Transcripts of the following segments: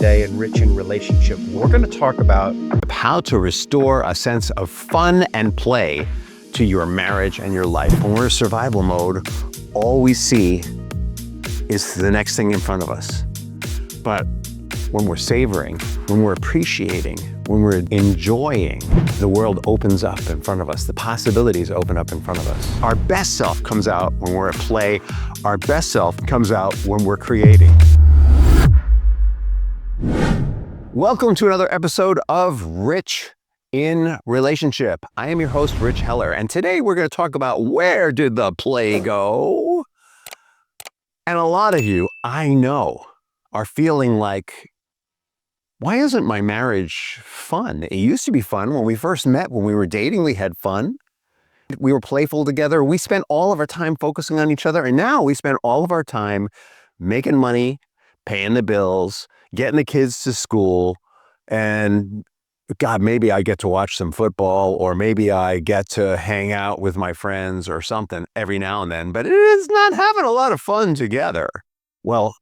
today in Rich in Relationship. We're going to talk about how to restore a sense of fun and play to your marriage and your life. When we're in survival mode, all we see is the next thing in front of us. But when we're savoring, when we're appreciating, when we're enjoying, the world opens up in front of us. The possibilities open up in front of us. Our best self comes out when we're at play. Our best self comes out when we're creating. Welcome to another episode of Rich in Relationship. I am your host, Rich Heller, and today we're going to talk about where did the play go? And a lot of you, I know, are feeling like, why isn't my marriage fun? It used to be fun when we first met, when we were dating, we had fun. We were playful together. We spent all of our time focusing on each other. And now we spend all of our time making money, paying the bills, getting the kids to school. And God, maybe I get to watch some football, or maybe I get to hang out with my friends or something every now and then. But it is not having a lot of fun together. Well,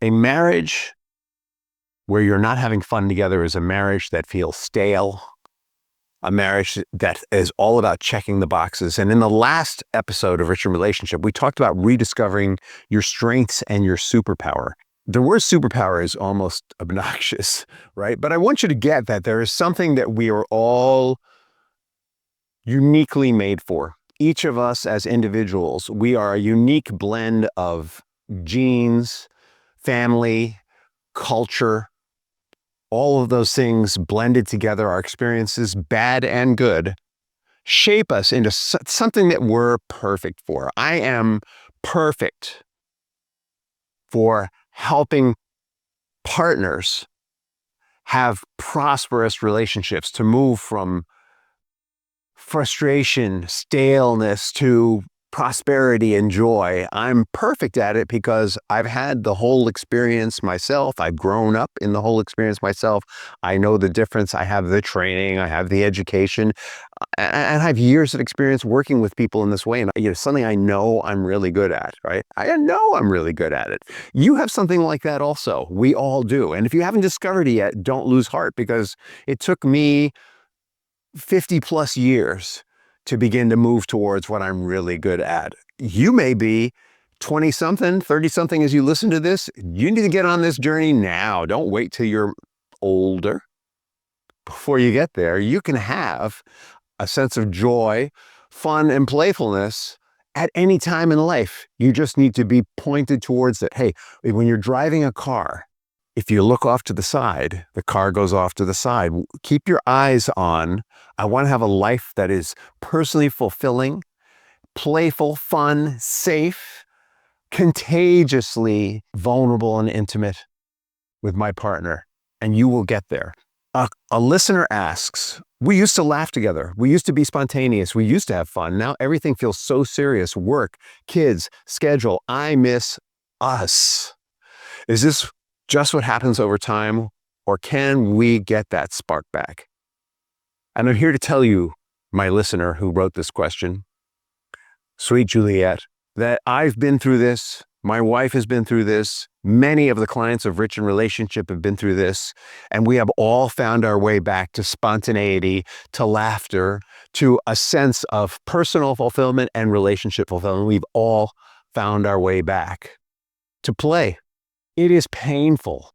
a marriage where you're not having fun together is a marriage that feels stale, a marriage that is all about checking the boxes. And in the last episode of Rich in Relationship, we talked about rediscovering your strengths and your superpower. The word superpower is almost obnoxious, right? But I want you to get that there is something that we are all uniquely made for. Each of us as individuals, we are a unique blend of genes, family, culture, all of those things blended together, our experiences, bad and good, shape us into something that we're perfect for. I am perfect for helping partners have prosperous relationships, to move from frustration, staleness to prosperity and joy. I'm perfect at it because I've had the whole experience myself. I've grown up in the whole experience myself. I know the difference. I have the training. I have the education. And I have years of experience working with people in this way. And something I know I'm really good at, right? I know I'm really good at it. You have something like that also. We all do. And if you haven't discovered it yet, don't lose heart, because it took me 50 plus years to begin to move towards what I'm really good at. You may be 20-something, 30-something as you listen to this. You need to get on this journey now. Don't wait till you're older. Before you get there, you can have a sense of joy, fun, and playfulness at any time in life. You just need to be pointed towards it. Hey, when you're driving a car, if you look off to the side, the car goes off to the side. Keep your eyes on, I want to have a life that is personally fulfilling, playful, fun, safe, contagiously vulnerable and intimate with my partner, and you will get there. A listener asks, we used to laugh together. We used to be spontaneous. We used to have fun. Now everything feels so serious. Work, kids, schedule. I miss us. Is this just what happens over time, or can we get that spark back? And I'm here to tell you, my listener who wrote this question, sweet Juliet, that I've been through this. My wife has been through this. Many of the clients of Rich in Relationship have been through this. And we have all found our way back to spontaneity, to laughter, to a sense of personal fulfillment and relationship fulfillment. We've all found our way back to play. It is painful,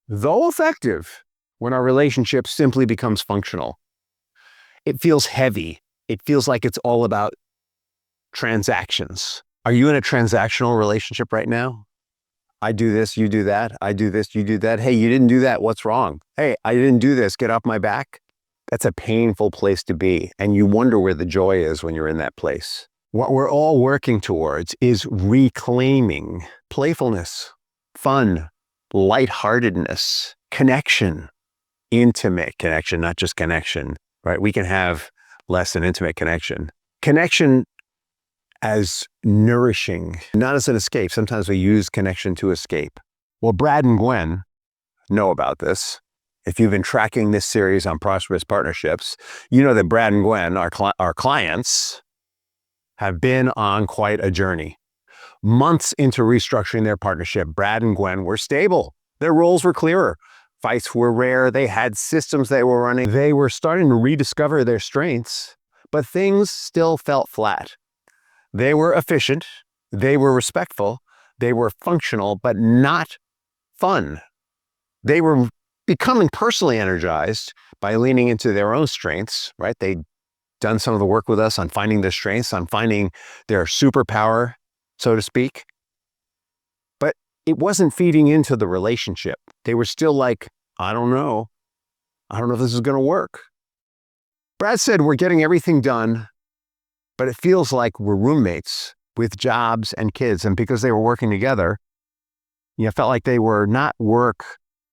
though effective, when our relationship simply becomes functional. It feels heavy. It feels like it's all about transactions. Are you in a transactional relationship right now? I do this, you do that. I do this, you do that. Hey, you didn't do that. What's wrong? Hey, I didn't do this. Get off my back. That's a painful place to be. And you wonder where the joy is when you're in that place. What we're all working towards is reclaiming playfulness, fun, lightheartedness, connection, intimate connection, not just connection, right? We can have less than intimate connection. Connection as nourishing, not as an escape. Sometimes we use connection to escape. Well, Brad and Gwen know about this. If you've been tracking this series on prosperous partnerships, you know that Brad and Gwen, our clients, have been on quite a journey. Months into restructuring their partnership, Brad and Gwen were stable. Their roles were clearer. Fights were rare. They had systems they were running. They were starting to rediscover their strengths, but things still felt flat. They were efficient. They were respectful. They were functional, but not fun. They were becoming personally energized by leaning into their own strengths, right? They'd done some of the work with us on finding their strengths, on finding their superpower, so to speak. But it wasn't feeding into the relationship. They were still like, I don't know. I don't know if this is going to work. Brad said, we're getting everything done, but it feels like we're roommates with jobs and kids. And because they were working together, it felt like they were not work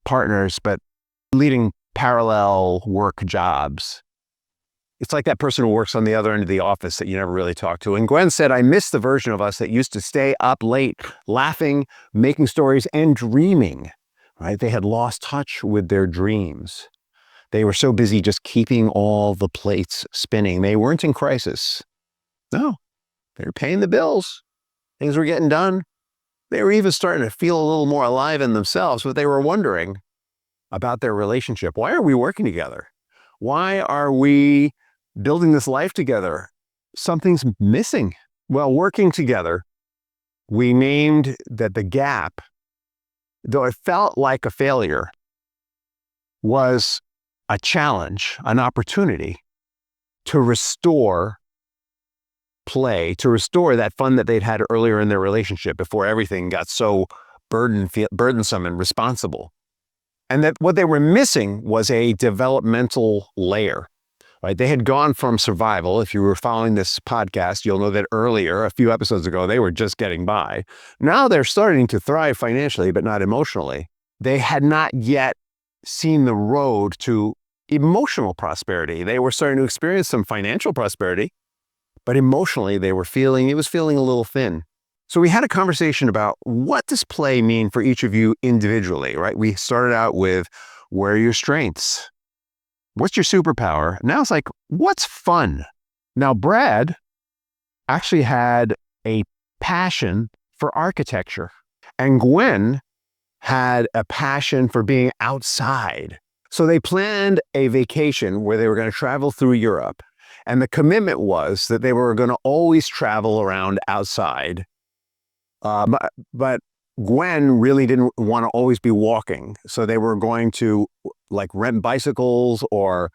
partners, but leading parallel work jobs. It's like that person who works on the other end of the office that you never really talk to. And Gwen said, I miss the version of us that used to stay up late, laughing, making stories, and dreaming, right? They had lost touch with their dreams. They were so busy just keeping all the plates spinning. They weren't in crisis. No, they were paying the bills. Things were getting done. They were even starting to feel a little more alive in themselves, but they were wondering about their relationship. Why are we working together? Why are we building this life together? Something's missing. Well, working together, we named that the gap, though it felt like a failure, was a challenge, an opportunity to restore play, to restore that fun that they'd had earlier in their relationship before everything got so burdensome and responsible. And that what they were missing was a developmental layer, right? They had gone from survival. If you were following this podcast, you'll know that earlier, a few episodes ago, they were just getting by. Now they're starting to thrive financially, but not emotionally. They had not yet seen the road to emotional prosperity. They were starting to experience some financial prosperity, but emotionally it was feeling a little thin. So we had a conversation about what does play mean for each of you individually, right? We started out with, where are your strengths? What's your superpower? Now it's like, what's fun? Now, Brad actually had a passion for architecture, and Gwen had a passion for being outside. So they planned a vacation where they were going to travel through Europe. And the commitment was that they were going to always travel around outside. But Gwen really didn't want to always be walking. So they were going to like rent bicycles or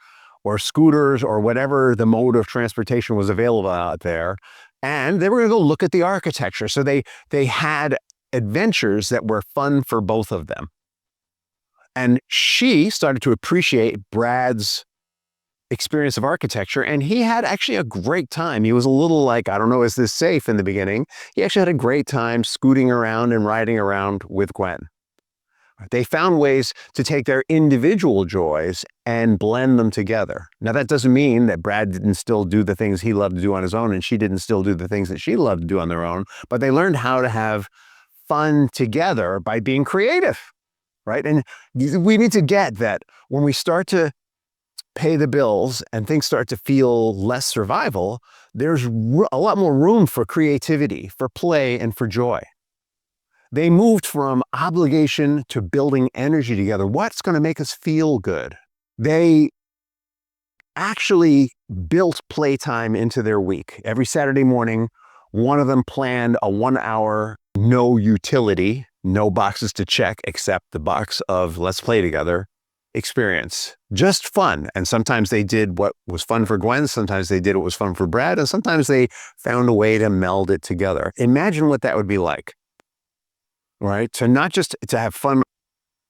scooters or whatever the mode of transportation was available out there. And they were going to go look at the architecture. So they had adventures that were fun for both of them. And she started to appreciate Brad's experience of architecture, and he had actually a great time. He was a little like, I don't know, is this safe in the beginning? He actually had a great time scooting around and riding around with Gwen. They found ways to take their individual joys and blend them together. Now, that doesn't mean that Brad didn't still do the things he loved to do on his own, and she didn't still do the things that she loved to do on their own, but they learned how to have fun together by being creative, right? And we need to get that when we start to pay the bills and things start to feel less survival, there's a lot more room for creativity, for play, and for joy. They moved from obligation to building energy together. What's going to make us feel good? They actually built playtime into their week. Every Saturday morning, one of them planned a 1-hour, no utility, no boxes to check except the box of let's play together experience. Just fun. And sometimes they did what was fun for Gwen, sometimes they did what was fun for Brad, and sometimes they found a way to meld it together. Imagine what that would be like, right? To not just to have fun,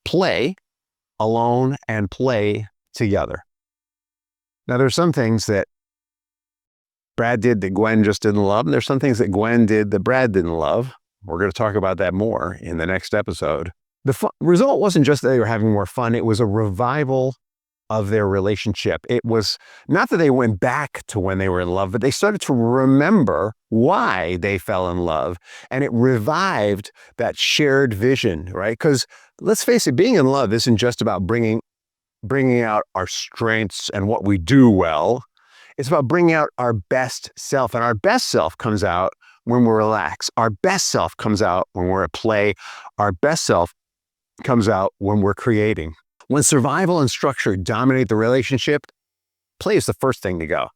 play alone and play together. Now, there's some things that Brad did that Gwen just didn't love, and there's some things that Gwen did that Brad didn't love. We're going to talk about that more in the next episode. The result wasn't just that they were having more fun. It was a revival of their relationship. It was not that they went back to when they were in love, but they started to remember why they fell in love. And it revived that shared vision, right? Because let's face it, being in love isn't just about bringing out our strengths and what we do well. It's about bringing out our best self. And our best self comes out when we're relaxed. Our best self comes out when we're at play. Our best self comes out when we're creating. When survival and structure dominate the relationship, play is the first thing to go.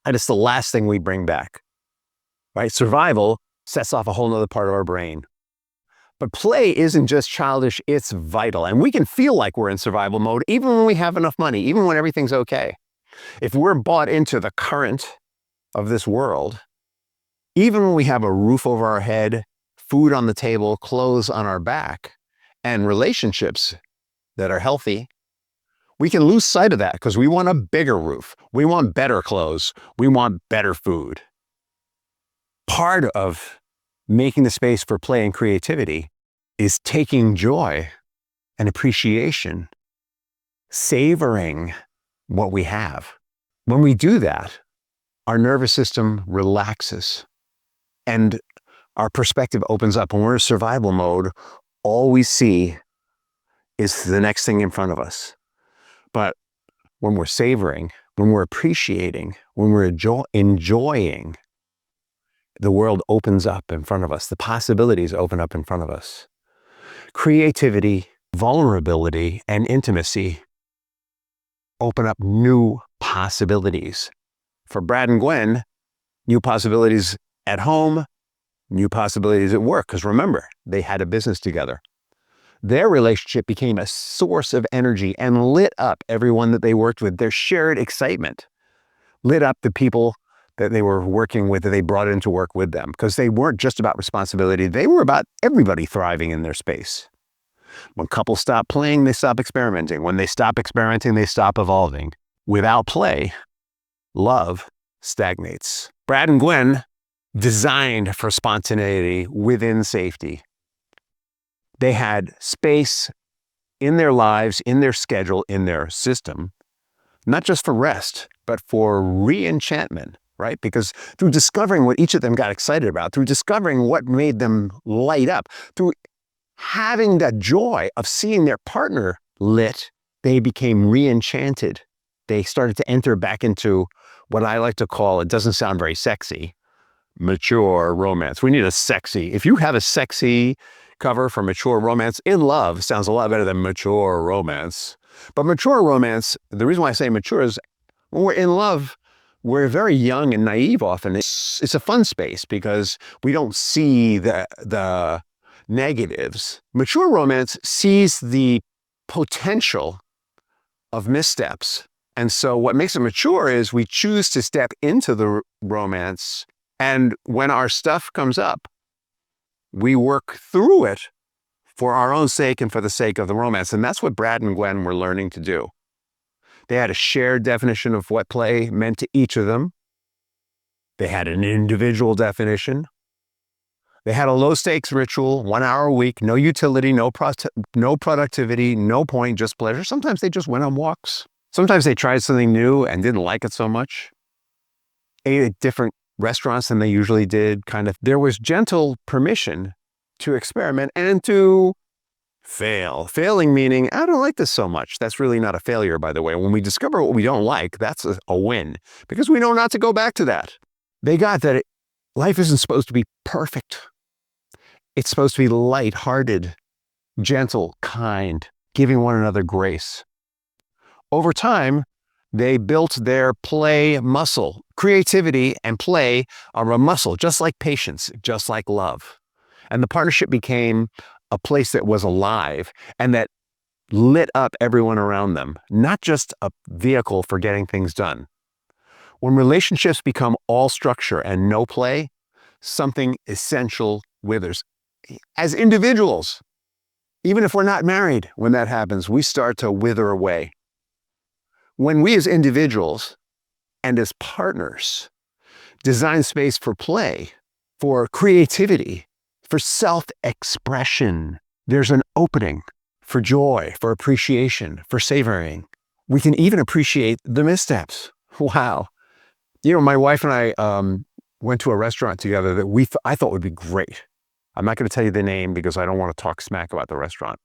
And it's the last thing we bring back, right? Survival sets off a whole nother part of our brain. But play isn't just childish, it's vital. And we can feel like we're in survival mode even when we have enough money, even when everything's okay. If we're bought into the current of this world, even when we have a roof over our head, food on the table, clothes on our back, and relationships that are healthy, we can lose sight of that because we want a bigger roof. We want better clothes. We want better food. Part of making the space for play and creativity is taking joy and appreciation, savoring what we have. When we do that, our nervous system relaxes and our perspective opens up. When we're in survival mode, all we see is the next thing in front of us. But when we're savoring, when we're appreciating, when we're enjoying, the world opens up in front of us. The possibilities open up in front of us. Creativity, vulnerability, and intimacy open up new possibilities. For Brad and Gwen, new possibilities at home, new possibilities at work. Because remember, they had a business together. Their relationship became a source of energy and lit up everyone that they worked with. Their shared excitement lit up the people that they were working with, that they brought into work with them, because they weren't just about responsibility. They were about everybody thriving in their space. When couples stop playing, they stop experimenting. When they stop experimenting, they stop evolving. Without play, love stagnates. Brad and Gwen designed for spontaneity within safety. They had space in their lives, in their schedule, in their system, not just for rest, but for re-enchantment, right? Because through discovering what each of them got excited about, through discovering what made them light up, through having that joy of seeing their partner lit, they became re-enchanted. They started to enter back into what I like to call, it doesn't sound very sexy, mature romance. We need a sexy. If you have a sexy cover for mature romance, in love sounds a lot better than mature romance. But mature romance, the reason why I say mature is when we're in love, we're very young and naive often. It's a fun space because we don't see the negatives. Mature romance sees the potential of missteps. And so what makes it mature is we choose to step into the romance, and when our stuff comes up, we work through it for our own sake and for the sake of the romance. And that's what Brad and Gwen were learning to do. They had a shared definition of what play meant to each of them. They had an individual definition. They had a low-stakes ritual, 1 hour a week, no utility, no productivity, no point, just pleasure. Sometimes they just went on walks. Sometimes they tried something new and didn't like it so much. Ate at different restaurants than they usually did. There was gentle permission to experiment and to fail. Failing meaning, I don't like this so much. That's really not a failure, by the way. When we discover what we don't like, that's a win because we know not to go back to that. They got that life isn't supposed to be perfect. It's supposed to be light-hearted, gentle, kind, giving one another grace. Over time, they built their play muscle. Creativity and play are a muscle, just like patience, just like love. And the partnership became a place that was alive and that lit up everyone around them, not just a vehicle for getting things done. When relationships become all structure and no play, something essential withers. As individuals, even if we're not married, when that happens, we start to wither away. When we as individuals and as partners design space for play, for creativity, for self-expression, there's an opening for joy, for appreciation, for savoring. We can even appreciate the missteps. Wow. You know, my wife and I went to a restaurant together that I thought would be great. I'm not going to tell you the name because I don't want to talk smack about the restaurant.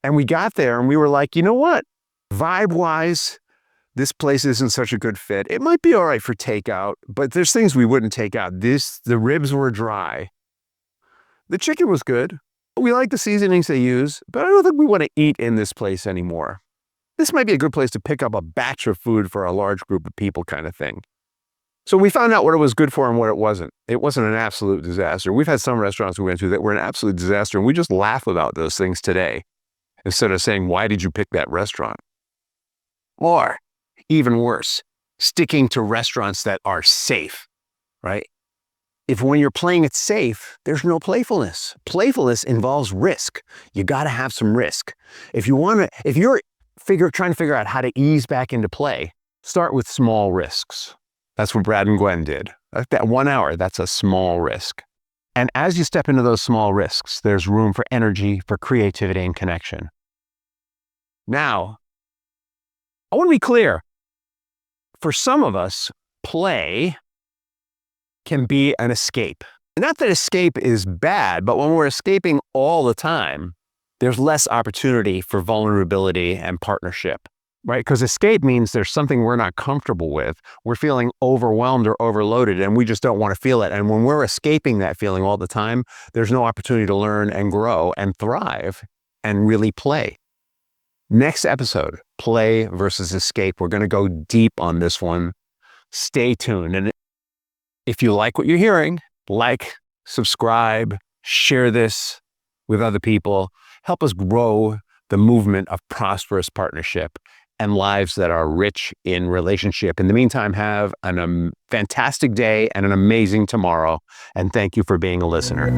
And we got there and we were like, you know what? Vibe-wise, this place isn't such a good fit. It might be all right for takeout, but there's things we wouldn't take out. The ribs were dry. The chicken was good. We like the seasonings they use, but I don't think we want to eat in this place anymore. This might be a good place to pick up a batch of food for a large group of people kind of thing. So we found out what it was good for and what it wasn't. It wasn't an absolute disaster. We've had some restaurants we went to that were an absolute disaster, and we just laugh about those things today instead of saying, why did you pick that restaurant? Or, even worse, sticking to restaurants that are safe, right? If when you're playing it safe, there's no playfulness. Playfulness involves risk. You got to have some risk. If you're trying to figure out how to ease back into play, start with small risks. That's what Brad and Gwen did. That 1 hour, that's a small risk. And as you step into those small risks, there's room for energy, for creativity, and connection. Now, I want to be clear. For some of us, play can be an escape. Not that escape is bad, but when we're escaping all the time, there's less opportunity for vulnerability and partnership, right? Because escape means there's something we're not comfortable with. We're feeling overwhelmed or overloaded, and we just don't want to feel it. And when we're escaping that feeling all the time, there's no opportunity to learn and grow and thrive and really play. Next episode, play versus escape. We're going to go deep on this one. Stay tuned. And if you like what you're hearing, like, subscribe, share this with other people. Help us grow the movement of prosperous partnership and lives that are rich in relationship. In the meantime, have a fantastic day and an amazing tomorrow. And thank you for being a listener.